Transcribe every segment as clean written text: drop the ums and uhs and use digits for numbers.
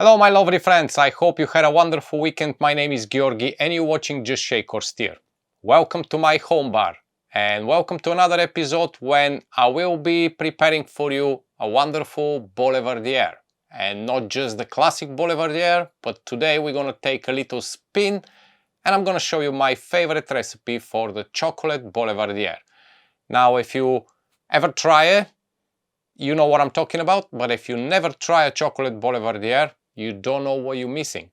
Hello my lovely friends, I hope you had a wonderful weekend. My name is Georgi and you're watching Just Shake or Stir. Welcome to my home bar and welcome to another episode when I will be preparing for you a wonderful Boulevardier. And not just the classic Boulevardier, but today we're gonna take a little spin and I'm gonna show you my favorite recipe for the chocolate Boulevardier. Now if you ever try it, you know what I'm talking about, but if you never try a chocolate Boulevardier, you don't know what you're missing.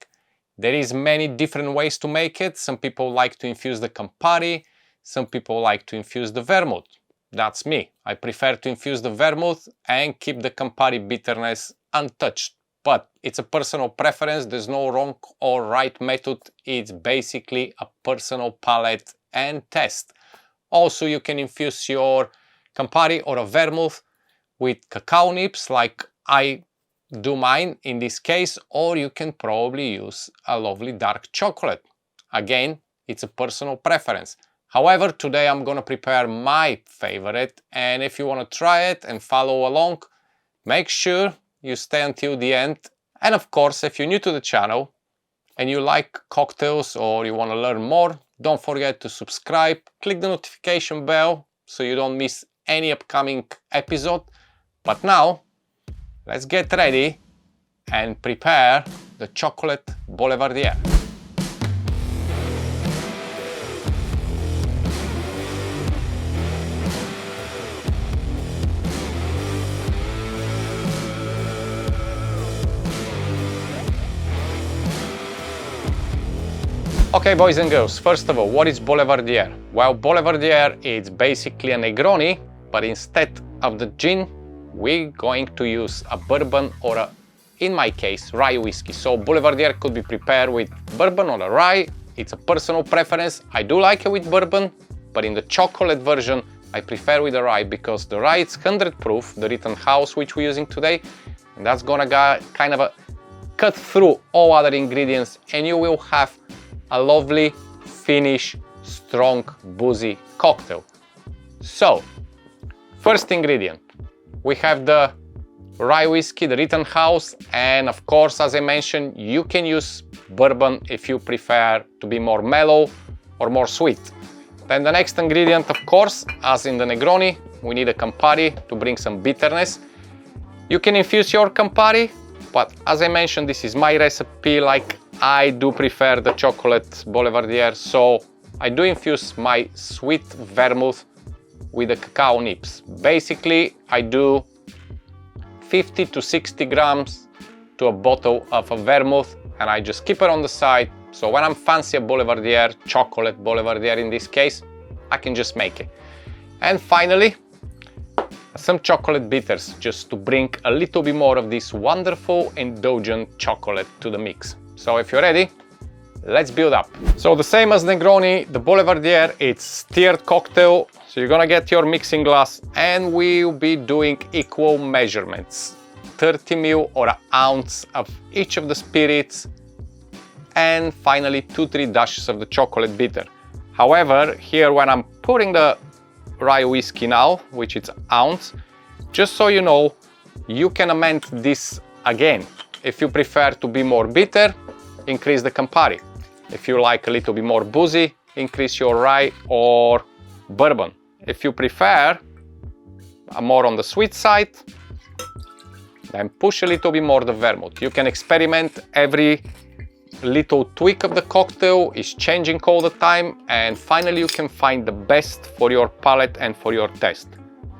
There is many different ways to make it. Some people like to infuse the Campari, some people like to infuse the vermouth. That's me. I prefer to infuse the vermouth and keep the Campari bitterness untouched. But it's a personal preference. There's no wrong or right method. It's basically a personal palate and test. Also, you can infuse your Campari or a vermouth with cacao nibs like I do mine in this case, or you can probably use a lovely dark chocolate. Again, it's a personal preference. However, today I'm gonna prepare my favorite, and if you want to try it and follow along, make sure you stay until the end. And of course, if you're new to the channel and you like cocktails or you want to learn more, don't forget to subscribe, click the notification bell so you don't miss any upcoming episode. But now, let's get ready and prepare the chocolate Boulevardier. Okay, boys and girls, first of all, what is Boulevardier? Well, Boulevardier is basically a Negroni, but instead of the gin, we're going to use a bourbon or in my case, rye whiskey. So Boulevardier could be prepared with bourbon or a rye. It's a personal preference. I do like it with bourbon, but in the chocolate version, I prefer with the rye because the rye is 100 proof, the Rittenhouse which we're using today, and that's gonna kind of cut through all other ingredients, and you will have a lovely, finish, strong, boozy cocktail. So, first ingredient. We have the rye whiskey, the Rittenhouse, and of course, as I mentioned, you can use bourbon if you prefer to be more mellow or more sweet. Then the next ingredient, of course, as in the Negroni, we need a Campari to bring some bitterness. You can infuse your Campari, but as I mentioned, this is my recipe, like I do prefer the chocolate Boulevardier, so I do infuse my sweet vermouth with the cacao nibs. Basically, I do 50 to 60 grams to a bottle of a vermouth and I just keep it on the side. So when I'm fancy a Boulevardier, chocolate Boulevardier in this case, I can just make it. And finally, some chocolate bitters just to bring a little bit more of this wonderful indulgent chocolate to the mix. So if you're ready, let's build up. So the same as Negroni, the Boulevardier, it's stirred cocktail. So you're gonna get your mixing glass and we'll be doing equal measurements. 30 ml or an ounce of each of the spirits. And finally 2-3 dashes of the chocolate bitter. However, here when I'm putting the rye whiskey now, which is an ounce, just so you know, you can amend this again. If you prefer to be more bitter, increase the Campari. If you like a little bit more boozy, increase your rye or bourbon. If you prefer more on the sweet side, then push a little bit more the vermouth. You can experiment. Every little tweak of the cocktail is changing all the time, and finally you can find the best for your palate and for your taste.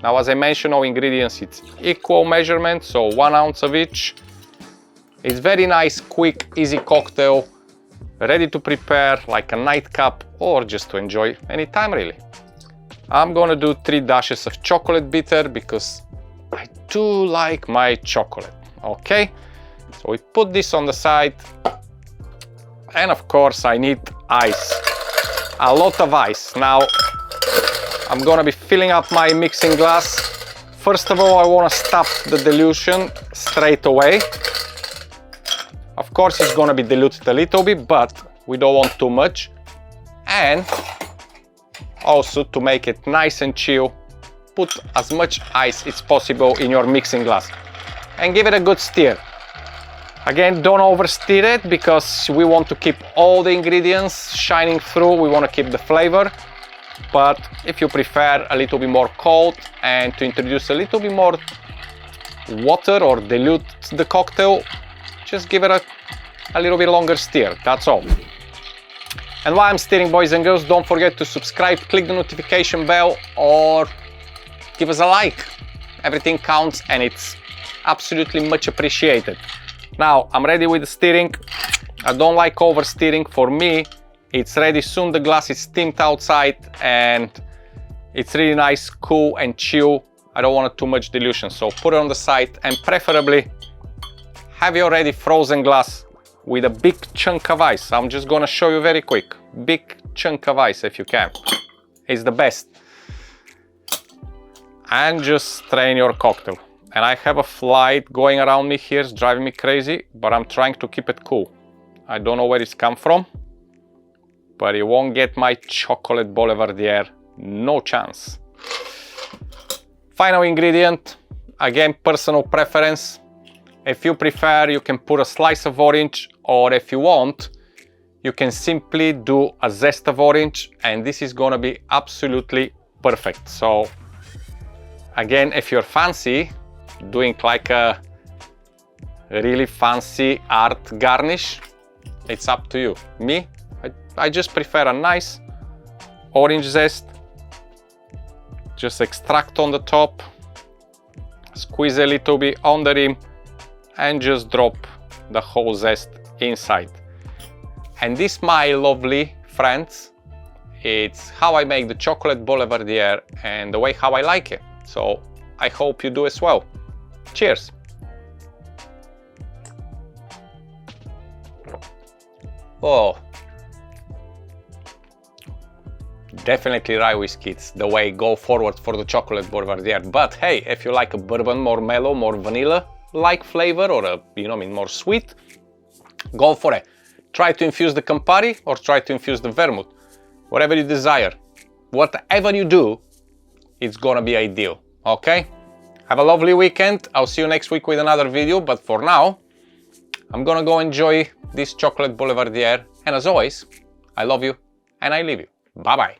Now, as I mentioned, all ingredients, it's equal measurement, so 1 ounce of each. It's very nice, quick, easy cocktail, ready to prepare like a nightcap or just to enjoy anytime really. I'm gonna do 3 dashes of chocolate bitter because I do like my chocolate. Okay, so we put this on the side, and of course I need ice, a lot of ice. Now I'm gonna be filling up my mixing glass. First of all, I want to stop the dilution straight away. Of course it's gonna be diluted a little bit, but we don't want too much. And also, to make it nice and chill, put as much ice as possible in your mixing glass and give it a good stir. Again, don't oversteer it because we want to keep all the ingredients shining through. We want to keep the flavor. But if you prefer a little bit more cold and to introduce a little bit more water or dilute the cocktail, just give it a little bit longer stir, that's all. And while I'm stirring, boys and girls, don't forget to subscribe, click the notification bell, or give us a like. Everything counts and it's absolutely much appreciated. Now, I'm ready with the stirring. I don't like over stirring. For me, it's ready soon. The glass is steamed outside and it's really nice, cool and chill. I don't want too much dilution, so put it on the side and preferably have your already frozen glass with a big chunk of ice. I'm just gonna show you very quick. Big chunk of ice if you can. It's the best. And just strain your cocktail. And I have a flight going around me here, it's driving me crazy, but I'm trying to keep it cool. I don't know where it's come from, but it won't get my chocolate boulevardier, no chance. Final ingredient, again, personal preference. If you prefer, you can put a slice of orange, or if you want, you can simply do a zest of orange, and this is gonna be absolutely perfect. So again, if you're fancy, doing like a really fancy art garnish, it's up to you. Me, I just prefer a nice orange zest. Just extract on the top, squeeze a little bit on the rim, and just drop the whole zest inside. And this, my lovely friends, it's how I make the chocolate boulevardier and the way how I like it. So I hope you do as well. Cheers! Oh, definitely rye whiskey. It's the way go forward for the chocolate boulevardier. But hey, if you like a bourbon, more mellow, more vanilla-like flavor, or a, you know, more sweet, go for it. Try to infuse the Campari or try to infuse the vermouth, whatever you desire. Whatever you do, it's gonna be ideal. Okay? Have a lovely weekend. I'll see you next week with another video, but for now, I'm gonna go enjoy this chocolate boulevardier. And as always, I love you and I leave you. Bye-bye.